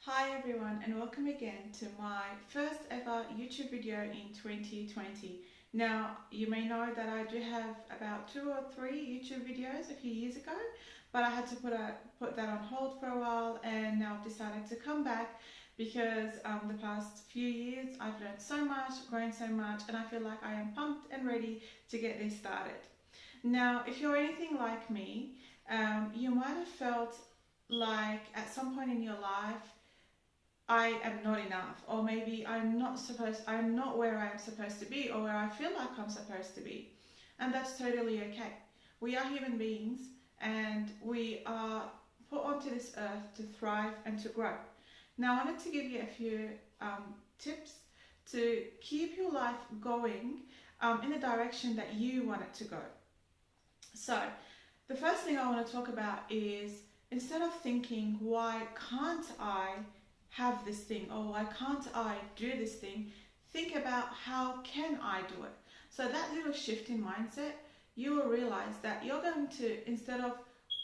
Hi everyone, and welcome again to my first ever YouTube video in 2020. Now, you may know that I do have about 2 or 3 YouTube videos a few years ago, but I had to put that on hold for a while, and now I've decided to come back because the past few years I've learned so much, grown so much, and I feel like I am pumped and ready to get this started. Now, if you're anything like me, you might have felt like at some point in your life I am not enough, or maybe I'm not where I am supposed to be, or where I feel like I'm supposed to be. And that's totally okay. We are human beings, and we are put onto this earth to thrive and to grow. Now, I wanted to give you a few tips to keep your life going in the direction that you want it to go. So, the first thing I want to talk about is, instead of thinking, why can't I have this thing, or why can't I do this thing, think about, how can I do it? So that little shift in mindset, you will realize that you're going to, instead of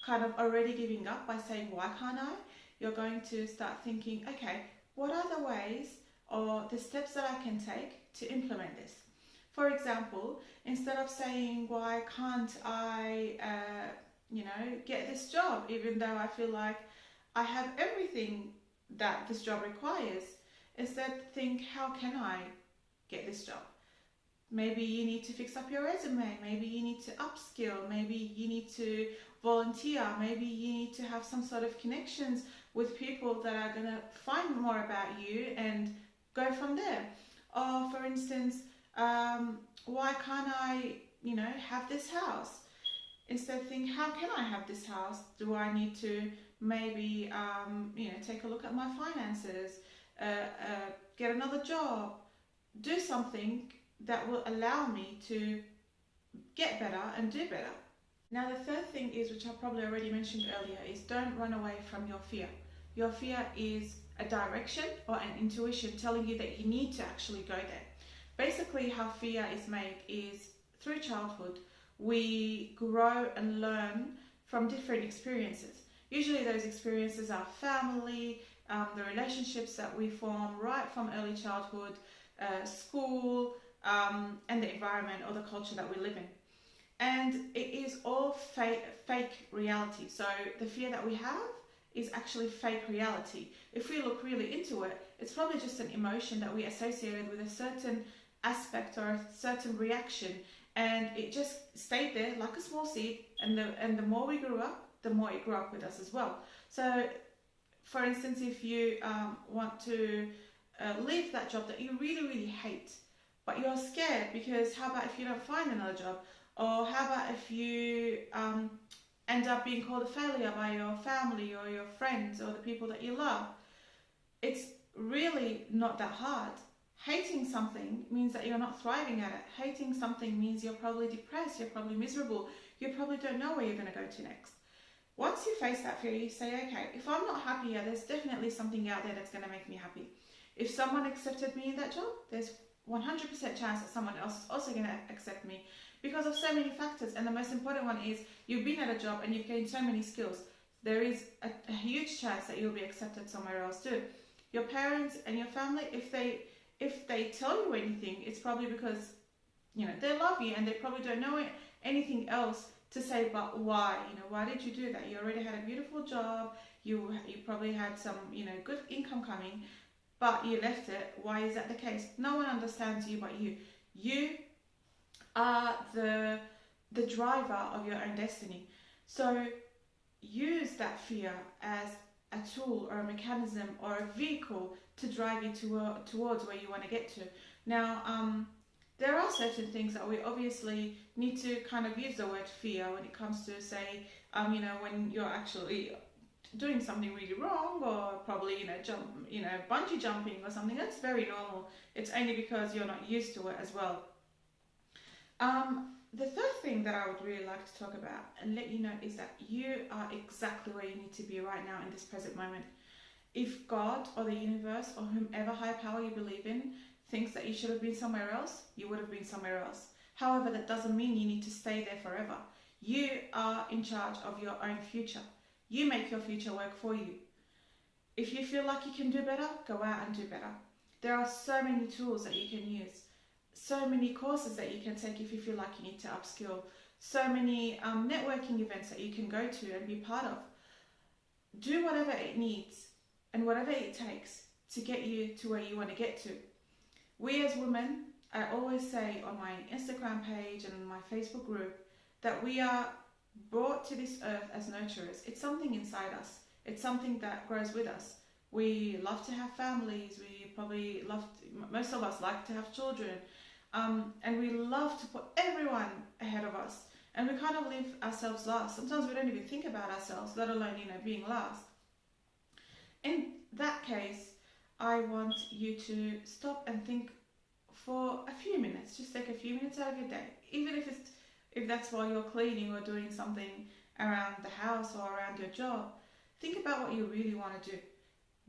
kind of already giving up by saying, why can't I, you're going to start thinking, okay, what are the ways or the steps that I can take to implement this? For example, instead of saying, why can't I get this job, even though I feel like I have everything that this job requires, instead think, how can I get this job? Maybe you need to fix up your resume, maybe you need to upskill, maybe you need to volunteer, maybe you need to have some sort of connections with people that are going to find more about you and go from there. Or for instance, why can't I have this house? Instead think, how can I have this house? Do I need to maybe take a look at my finances, get another job, do something that will allow me to get better and do better? Now, the third thing is, which I probably already mentioned earlier, is don't run away from your fear. Your fear is a direction or an intuition telling you that you need to actually go there. Basically, how fear is made is through childhood. We grow and learn from different experiences. Usually those experiences are family, the relationships that we form right from early childhood, school, and the environment or the culture that we live in. And it is all fake reality. So the fear that we have is actually fake reality. If we look really into it, it's probably just an emotion that we associated with a certain aspect or a certain reaction, and it just stayed there like a small seed, and the more we grew up, the more it grew up with us as well. So for instance, if you want to leave that job that you really hate, but you're scared because how about if you don't find another job, or how about if you end up being called a failure by your family or your friends or the people that you love? It's really not that hard. Hating something means that you're not thriving at it. Hating something means you're probably depressed, you're probably miserable, you probably don't know where you're going to go to next. Once you face that fear, you say, okay, if I'm not happy here, there's definitely something out there that's going to make me happy. If someone accepted me in that job, there's 100% chance that someone else is also going to accept me, because of so many factors. And the most important one is, you've been at a job and you've gained so many skills. There is a huge chance that you'll be accepted somewhere else too. Your parents and your family, if they tell you anything, it's probably because they love you, and they probably don't know anything else to say. But why? Why did you do that? You already had a beautiful job. You probably had some good income coming, but you left it. Why is that the case? No one understands you but you. You are the driver of your own destiny. So use that fear as a tool or a mechanism or a vehicle to drive you towards where you want to get to. Now, there are certain things that we obviously need to kind of use the word fear when it comes to, say, when you're actually doing something really wrong, or probably bungee jumping or something. That's very normal. It's only because you're not used to it as well. The third thing that I would really like to talk about and let you know is that you are exactly where you need to be right now in this present moment. If God or the universe or whomever higher power you believe in thinks that you should have been somewhere else, you would have been somewhere else. However, that doesn't mean you need to stay there forever. You are in charge of your own future. You make your future work for you. If you feel like you can do better, go out and do better. There are so many tools that you can use, so many courses that you can take if you feel like you need to upskill, so many networking events that you can go to and be part of. Do whatever it needs and whatever it takes to get you to where you want to get to. We as women, I always say on my Instagram page and my Facebook group, that we are brought to this earth as nurturers. It's something inside us. It's something that grows with us. We love to have families. We probably most of us like to have children. And we love to put everyone ahead of us. And we kind of leave ourselves last. Sometimes we don't even think about ourselves, let alone, being last. In that case, I want you to stop and think for a few minutes. Just take a few minutes out of your day, even if that's while you're cleaning or doing something around the house or around your job. Think about what you really want to do.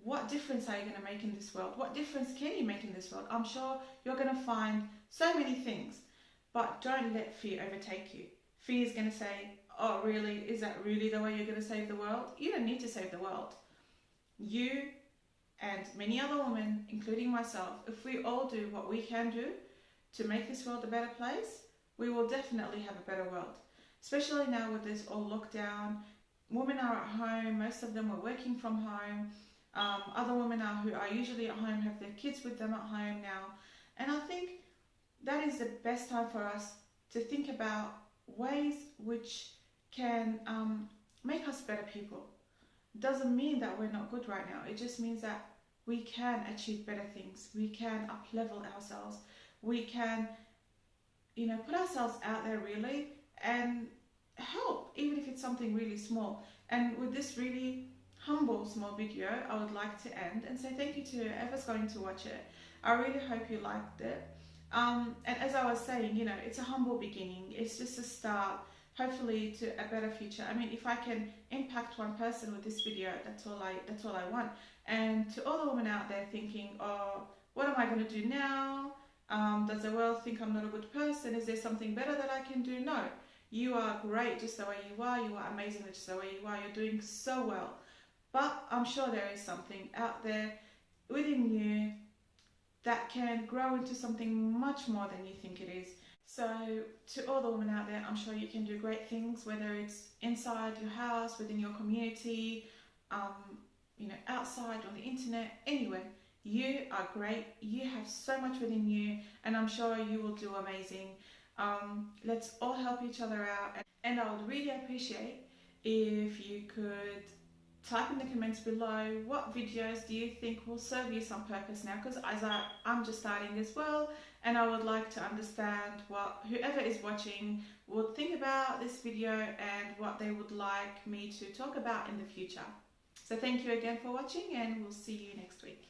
What difference are you going to make in this world? What difference can you make in this world? I'm sure you're going to find so many things, but don't let fear overtake you. Fear is going to say, oh really, is that really the way you're going to save the world? You don't need to save the world. You and many other women, including myself, if we all do what we can do to make this world a better place, we will definitely have a better world. Especially now with this all lockdown, women are at home, most of them are working from home. Other women who are usually at home have their kids with them at home now. And I think that is the best time for us to think about ways which can make us better people. Doesn't mean that we're not good right now. It just means that we can achieve better things. We can up-level ourselves. We can, put ourselves out there really and help, even if it's something really small. And with this really humble small video, I would like to end and say thank you to whoever's going to watch it. I really hope you liked it. And as I was saying, it's a humble beginning. It's just a start, hopefully, to a better future. I mean, if I can impact one person with this video, that's all I want. And to all the women out there thinking, oh, what am I going to do now? Does the world think I'm not a good person? Is there something better that I can do? No, you are great just the way you are. You are amazing just the way you are. You're doing so well. But I'm sure there is something out there within you that can grow into something much more than you think it is. So to all the women out there, I'm sure you can do great things, whether it's inside your house, within your community, outside, on the internet, anywhere. You are great. You have so much within you, and I'm sure you will do amazing. Let's all help each other out, and I would really appreciate if you could type in the comments below what videos do you think will serve you some purpose now, because I'm just starting as well, and I would like to understand what whoever is watching would think about this video and what they would like me to talk about in the future. So thank you again for watching, and we'll see you next week.